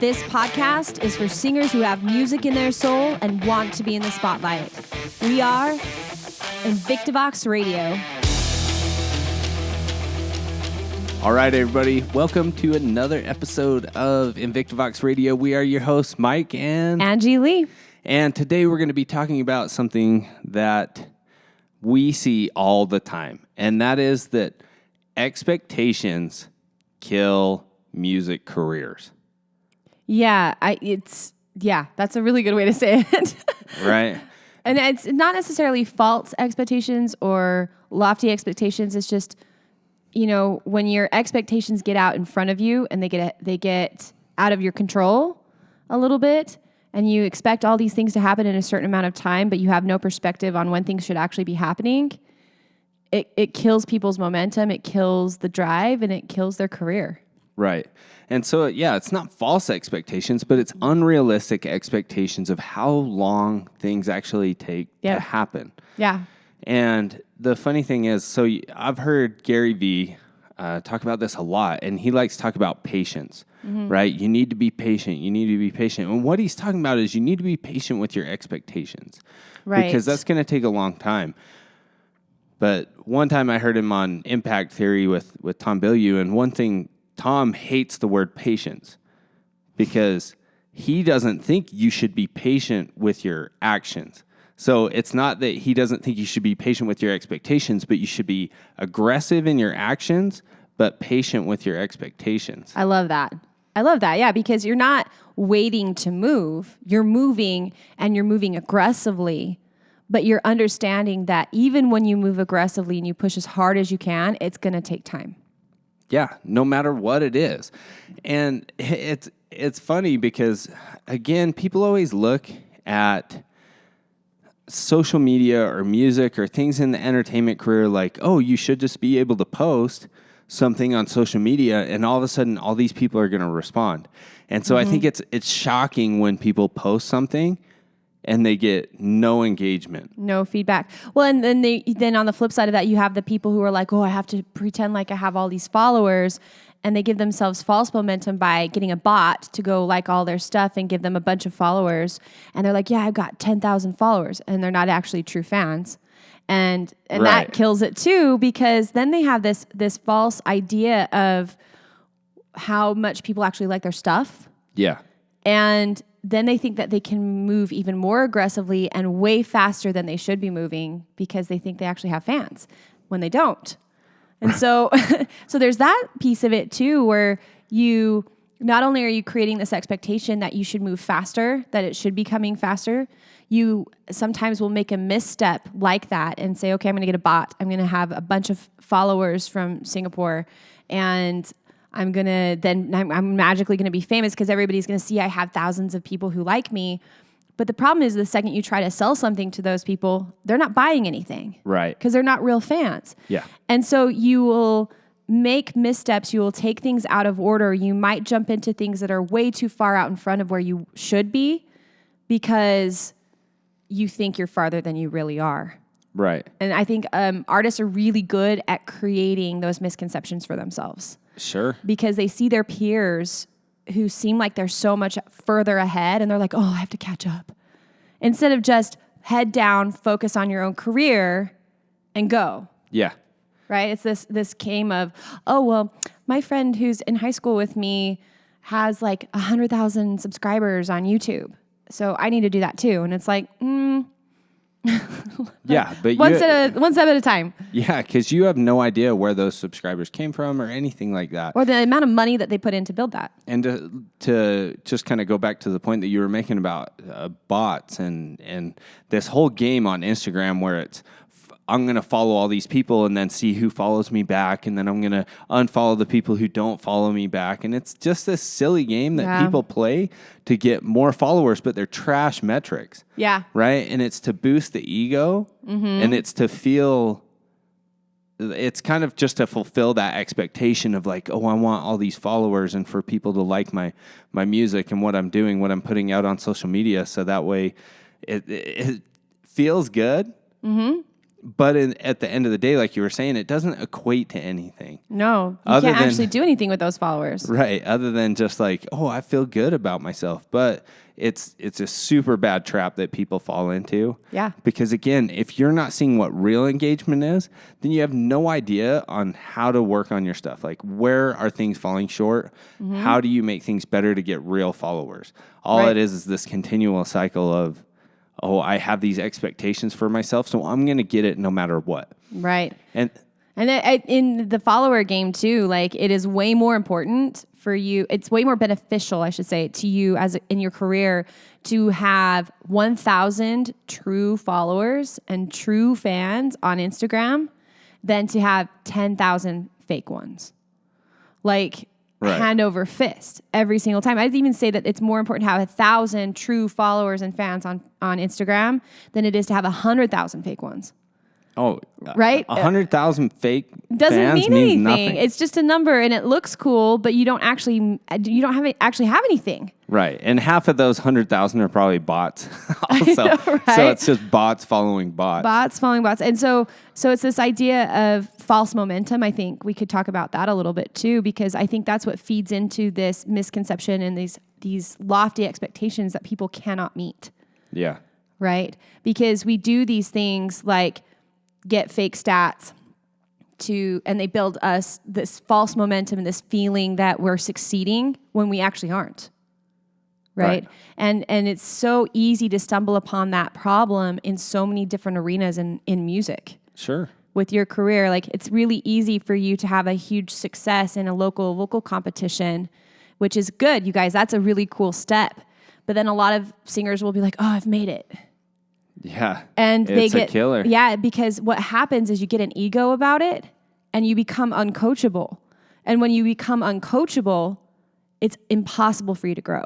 This podcast is for singers who have music in their soul and want to be in the spotlight. We are INVICTA Vox Radio. All right, everybody. Welcome to another episode of INVICTA Vox Radio. We are your hosts, Mike and Angie Lee. And today we're going to be talking about something that we see all the time, and that is that expectations kill music careers. That's a really good way to say it. Right. And it's not necessarily false expectations or lofty expectations. It's just, when your expectations get out in front of you and they get out of your control a little bit, and you expect all these things to happen in a certain amount of time, but you have no perspective on when things should actually be happening, it kills people's momentum, it kills the drive, and it kills their career. Right. And so, it's not false expectations, but it's unrealistic expectations of how long things actually take to happen. Yeah. And the funny thing is, I've heard Gary Vee talk about this a lot, and he likes to talk about patience, right? You need to be patient. You need to be patient. And what he's talking about is you need to be patient with your expectations, right? Because that's going to take a long time. But one time I heard him on Impact Theory with Tom Bilyeu, and one thing, Tom hates the word patience because he doesn't think you should be patient with your actions. So it's not that he doesn't think you should be patient with your expectations, but you should be aggressive in your actions, but patient with your expectations. I love that. Yeah, because you're not waiting to move. You're moving, and you're moving aggressively, but you're understanding that even when you move aggressively and you push as hard as you can, it's going to take time. Yeah, no matter what it is. And it's funny because, again, people always look at social media or music or things in the entertainment career like, oh, you should just be able to post something on social media and all of a sudden all these people are going to respond. And so I think it's shocking when people post something and they get no engagement. No feedback. Well, and then on the flip side of that, you have the people who are like, oh, I have to pretend like I have all these followers, and they give themselves false momentum by getting a bot to go like all their stuff and give them a bunch of followers. And they're like, yeah, I've got 10,000 followers, and they're not actually true fans. And Right. That kills it too, because then they have this false idea of how much people actually like their stuff. Yeah. And then they think that they can move even more aggressively and way faster than they should be moving because they think they actually have fans when they don't. And so there's that piece of it too, where you not only are you creating this expectation that you should move faster, that it should be coming faster, you sometimes will make a misstep like that and say, okay, I'm going to get a bot. I'm going to have a bunch of followers from Singapore, and I'm magically going to be famous because everybody's going to see I have thousands of people who like me. But the problem is the second you try to sell something to those people, they're not buying anything. Right. Because they're not real fans. Yeah. And so you will make missteps. You will take things out of order. You might jump into things that are way too far out in front of where you should be because you think you're farther than you really are. Right. And I think artists are really good at creating those misconceptions for themselves. Sure. Because they see their peers who seem like they're so much further ahead, and they're like, oh, I have to catch up. Instead of just head down, focus on your own career, and go. Yeah. Right? It's this game of, oh, well, my friend who's in high school with me has like 100,000 subscribers on YouTube, so I need to do that too. And it's like, yeah, but one step at a time. Yeah, because you have no idea where those subscribers came from or anything like that, or the amount of money that they put in to build that. And to just kind of go back to the point that you were making about bots and this whole game on Instagram where it's I'm going to follow all these people and then see who follows me back, and then I'm going to unfollow the people who don't follow me back. And it's just this silly game that people play to get more followers, but they're trash metrics. Yeah. Right? And it's to boost the ego, and it's to feel, it's kind of just to fulfill that expectation of like, oh, I want all these followers and for people to like my music and what I'm doing, what I'm putting out on social media. So that way it feels good. But at the end of the day, like you were saying, it doesn't equate to anything. No, you can't actually do anything with those followers. Right. Other than just like, oh, I feel good about myself. But it's a super bad trap that people fall into. Yeah. Because again, if you're not seeing what real engagement is, then you have no idea on how to work on your stuff. Like, where are things falling short? Mm-hmm. How do you make things better to get real followers? All it is this continual cycle of, oh, I have these expectations for myself, so I'm going to get it no matter what. Right. And in the follower game too, like, it is way more important for you. It's way more beneficial, I should say, to you as in your career to have 1,000 true followers and true fans on Instagram than to have 10,000 fake ones. Like, hand over fist every single time. I'd even say that it's more important to have 1,000 true followers and fans on Instagram than it is to have 100,000 fake ones. Oh, right? 100,000 fake doesn't fans mean means anything. nothing. It's just a number, and it looks cool, but you don't actually have anything. Right, and half of those 100,000 are probably bots. Also, know, right? So it's just bots following bots. Bots following bots, and so it's this idea of false momentum. I think we could talk about that a little bit too, because I think that's what feeds into this misconception and these lofty expectations that people cannot meet. Yeah. Right, because we do these things like get fake stats and they build us this false momentum and this feeling that we're succeeding when we actually aren't. Right? And it's so easy to stumble upon that problem in so many different arenas in music. Sure. With your career, like, it's really easy for you to have a huge success in a local vocal competition, which is good, you guys. That's a really cool step. But then a lot of singers will be like, "Oh, I've made it." Yeah. And it's a killer. Yeah, because what happens is you get an ego about it and you become uncoachable. And when you become uncoachable, it's impossible for you to grow.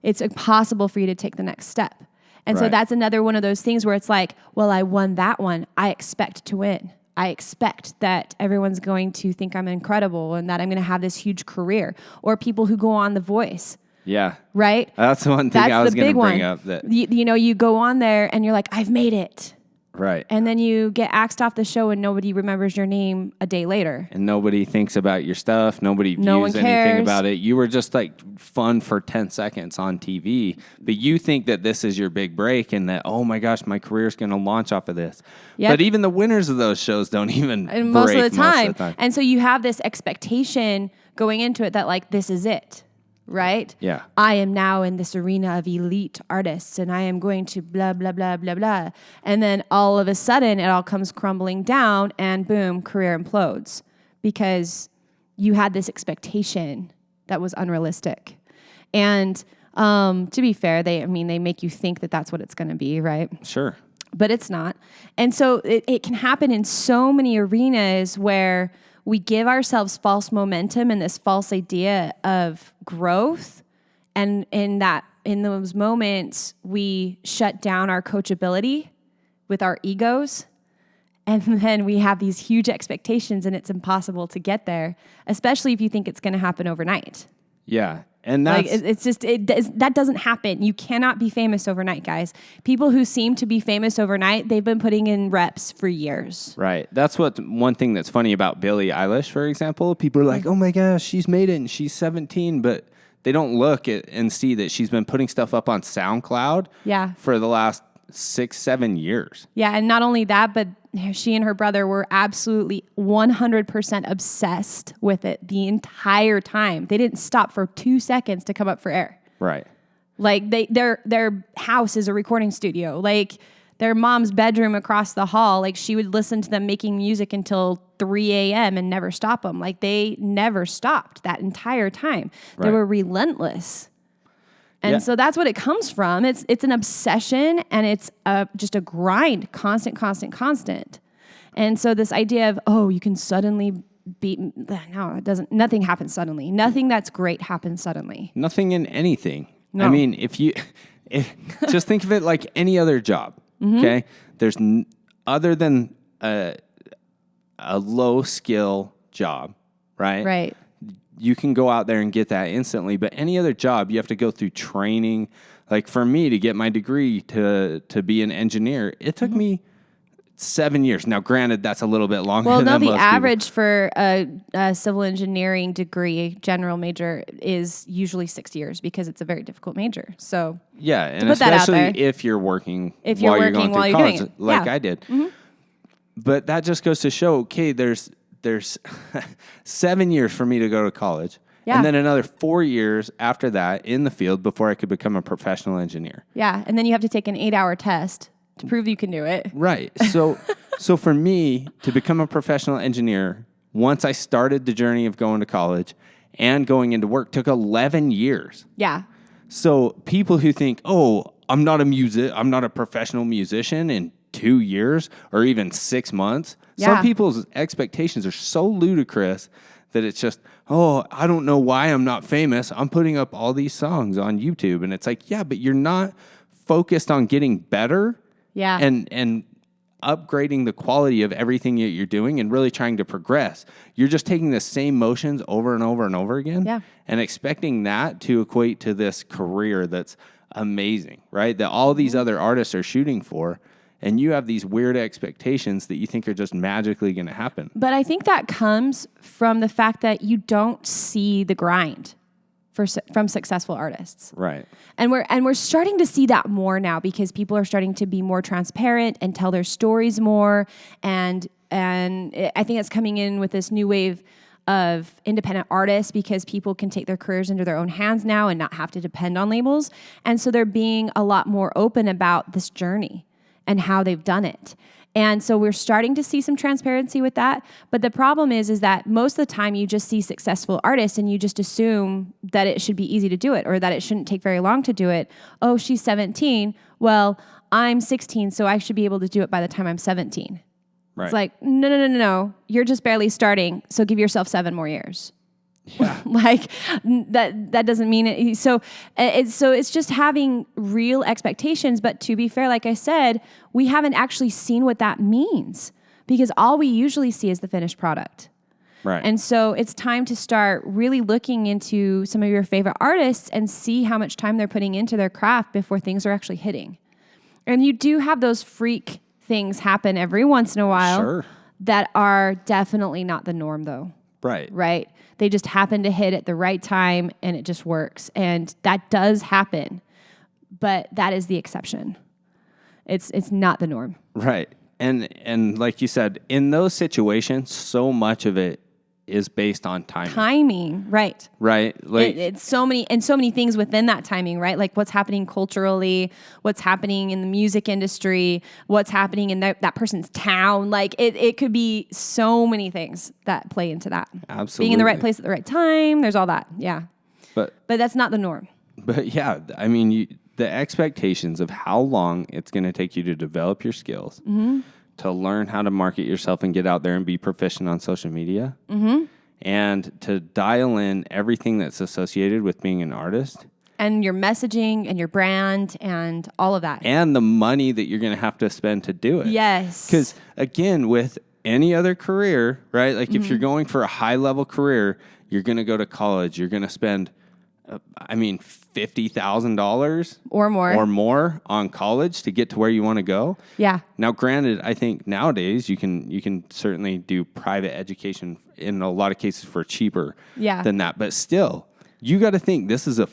It's impossible for you to take the next step. And so that's another one of those things where it's like, well, I won that one. I expect to win. I expect that everyone's going to think I'm incredible and that I'm going to have this huge career. Or people who go on The Voice. Yeah. Right? That's the one thing I was going to bring up. That you go on there and you're like, I've made it. Right. And then you get axed off the show and nobody remembers your name a day later. And nobody thinks about your stuff. Nobody views anything about it. You were just like fun for 10 seconds on TV. But you think that this is your big break and that, oh my gosh, my career's going to launch off of this. Yep. But even the winners of those shows don't even break most of the time. And so you have this expectation going into it that, like, this is it. Right? Yeah. I am now in this arena of elite artists and I am going to blah, blah, blah, blah, blah. And then all of a sudden it all comes crumbling down and boom, career implodes because you had this expectation that was unrealistic. And to be fair, they make you think that that's what it's going to be, right? Sure. But it's not. And so it can happen in so many arenas where we give ourselves false momentum and this false idea of growth. And in those moments, we shut down our coachability with our egos. And then we have these huge expectations and it's impossible to get there, especially if you think it's going to happen overnight. Yeah. And that's like, it's just, that doesn't happen. You cannot be famous overnight, guys. People who seem to be famous overnight, they've been putting in reps for years. Right. That's one thing that's funny about Billie Eilish, for example. People are like, oh my gosh, she's made it and she's 17, but they don't look at and see that she's been putting stuff up on SoundCloud for the last 6-7 years. Yeah. And not only that, but she and her brother were absolutely 100% obsessed with it the entire time. They didn't stop for 2 seconds to come up for air. Right. Like their house is a recording studio. Like their mom's bedroom across the hall. Like she would listen to them making music until 3 a.m. and never stop them. Like they never stopped that entire time. They were relentless. And so that's what it comes from. It's an obsession and it's just a grind, constant. And so this idea of, oh, you can suddenly no, it doesn't. Nothing happens suddenly. Nothing that's great happens suddenly. Nothing in anything. No. I mean, if just think of it like any other job, okay? There's other than a low skill job, right? Right. You can go out there and get that instantly, but any other job, you have to go through training. Like for me to get my degree to be an engineer, it took me 7 years. Now, granted, that's a little bit longer Well, than no, the most average for a civil engineering degree, general major, is usually 6 years because it's a very difficult major. So people. Yeah, and put that out especially there. if you're working If you're while you're working going while through you're college, doing it. like Yeah. I did. But that just goes to show, okay, there's 7 years for me to go to college. Yeah. And then another 4 years after that in the field before I could become a professional engineer. Yeah, and then you have to take an 8-hour test to prove you can do it. Right. So for me to become a professional engineer, once I started the journey of going to college and going into work, took 11 years. Yeah. So people who think, oh, I'm not a professional musician in 2 years or even 6 months. Yeah. Some people's expectations are so ludicrous that it's just, oh, I don't know why I'm not famous. I'm putting up all these songs on YouTube. And it's like, yeah, but you're not focused on getting better. Yeah. And upgrading the quality of everything that you're doing and really trying to progress. You're just taking the same motions over and over and over again and expecting that to equate to this career that's amazing, right? That all these other artists are shooting for, and you have these weird expectations that you think are just magically going to happen. But I think that comes from the fact that you don't see the grind from successful artists. Right. And we're starting to see that more now because people are starting to be more transparent and tell their stories more. And I think it's coming in with this new wave of independent artists because people can take their careers into their own hands now and not have to depend on labels. And so they're being a lot more open about this journey and how they've done it. And so we're starting to see some transparency with that. But the problem is that most of the time you just see successful artists and you just assume that it should be easy to do it or that it shouldn't take very long to do it. Oh, she's 17. Well, I'm 16, so I should be able to do it by the time I'm 17. Right. It's like, no. You're just barely starting, so give yourself 7 more years. Yeah. Like that doesn't mean it. So it's just having real expectations. But to be fair, like I said, we haven't actually seen what that means because all we usually see is the finished product. Right. And so it's time to start really looking into some of your favorite artists and see how much time they're putting into their craft before things are actually hitting. And you do have those freak things happen every once in a while. Sure. That are definitely not the norm though. Right. They just happen to hit at the right time and it just works. And that does happen, but that is the exception. It's not the norm. Right. And like you said, in those situations, so much of it is based on timing. Right. Right. Like It's so many things within that timing, right? Like what's happening culturally, what's happening in the music industry, what's happening in that person's town. Like it could be so many things that play into that. Absolutely. Being in the right place at the right time. There's all that. Yeah. But that's not the norm. But yeah, I mean, the expectations of how long it's going to take you to develop your skills, to learn how to market yourself and get out there and be proficient on social media, and to dial in everything that's associated with being an artist. And your messaging and your brand and all of that. And the money that you're going to have to spend to do it. Yes. Because again, with any other career, right? Like if you're going for a high level career, you're going to go to college. You're going to spend, $50,000 or more on college to get to where you want to go. Yeah. Now, granted, I think nowadays you can certainly do private education in a lot of cases for cheaper than that. But still, you got to think this is a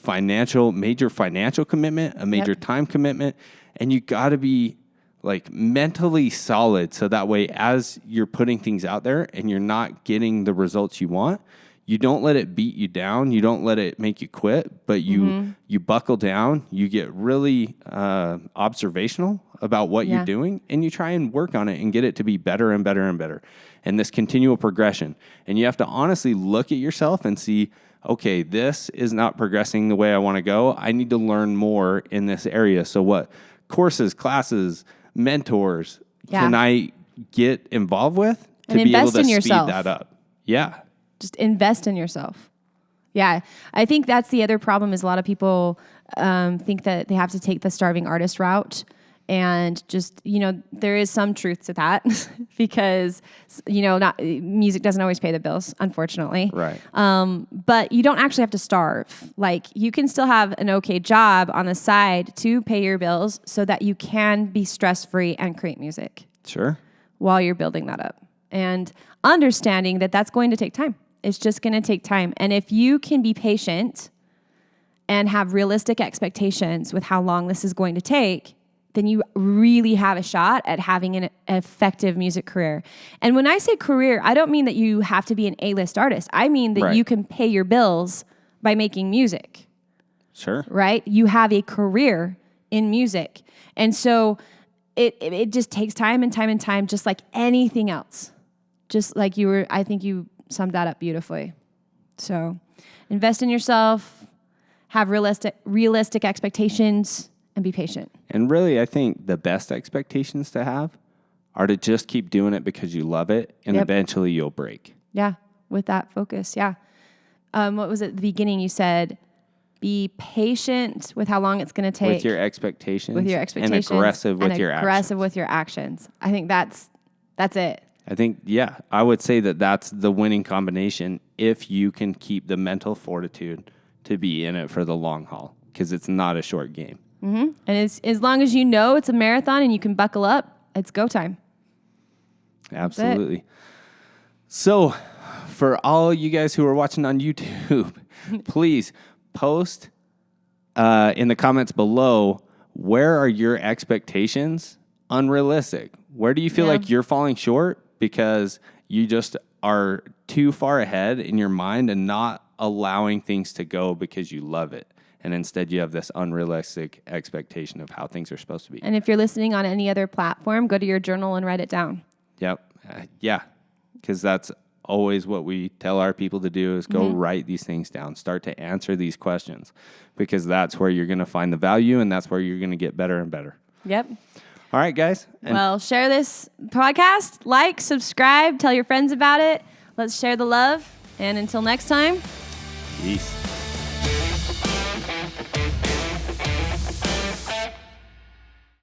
major financial commitment, a major time commitment, and you got to be like mentally solid so that way as you're putting things out there and you're not getting the results you want, you don't let it beat you down. You don't let it make you quit, but you buckle down. You get really observational about what you're doing, and you try and work on it and get it to be better and better and better. And this continual progression. And you have to honestly look at yourself and see, okay, this is not progressing the way I want to go. I need to learn more in this area. So what courses, classes, mentors can I get involved with to and be able invest to in speed yourself. that up? Yeah. Just invest in yourself. Yeah. I think that's the other problem is a lot of people think that they have to take the starving artist route. And just, there is some truth to that because, music doesn't always pay the bills, unfortunately. Right. But you don't actually have to starve. Like you can still have an okay job on the side to pay your bills so that you can be stress-free and create music. Sure. while you're building that up, and understanding that that's going to take time. It's just going to take time. And if you can be patient and have realistic expectations with how long this is going to take, then you really have a shot at having an effective music career. And when I say career, I don't mean that you have to be an A-list artist. I mean that you can pay your bills by making music. Sure. Right? You have a career in music. And so it just takes time and time and time, just like anything else. Just like I think you summed that up beautifully. So invest in yourself, have realistic expectations, and be patient. And really, I think the best expectations to have are to just keep doing it because you love it, and eventually you'll break. Yeah, with that focus, yeah. What was it at the beginning? You said, be patient with how long it's going to take. With your expectations. And aggressive with your actions. Aggressive with your actions. I think that's it. I think, I would say that that's the winning combination if you can keep the mental fortitude to be in it for the long haul, because it's not a short game. Mm-hmm. And as long as you know it's a marathon and you can buckle up, it's go time. Absolutely. So for all you guys who are watching on YouTube, please post in the comments below, where are your expectations unrealistic? Where do you feel like you're falling short because you just are too far ahead in your mind and not allowing things to go because you love it? And instead you have this unrealistic expectation of how things are supposed to be. And if you're listening on any other platform, go to your journal and write it down. Yep. Because that's always what we tell our people to do is go write these things down. Start to answer these questions, because that's where you're going to find the value, and that's where you're going to get better and better. Yep. All right, guys. Well, share this podcast, like, subscribe, tell your friends about it. Let's share the love. And until next time, peace.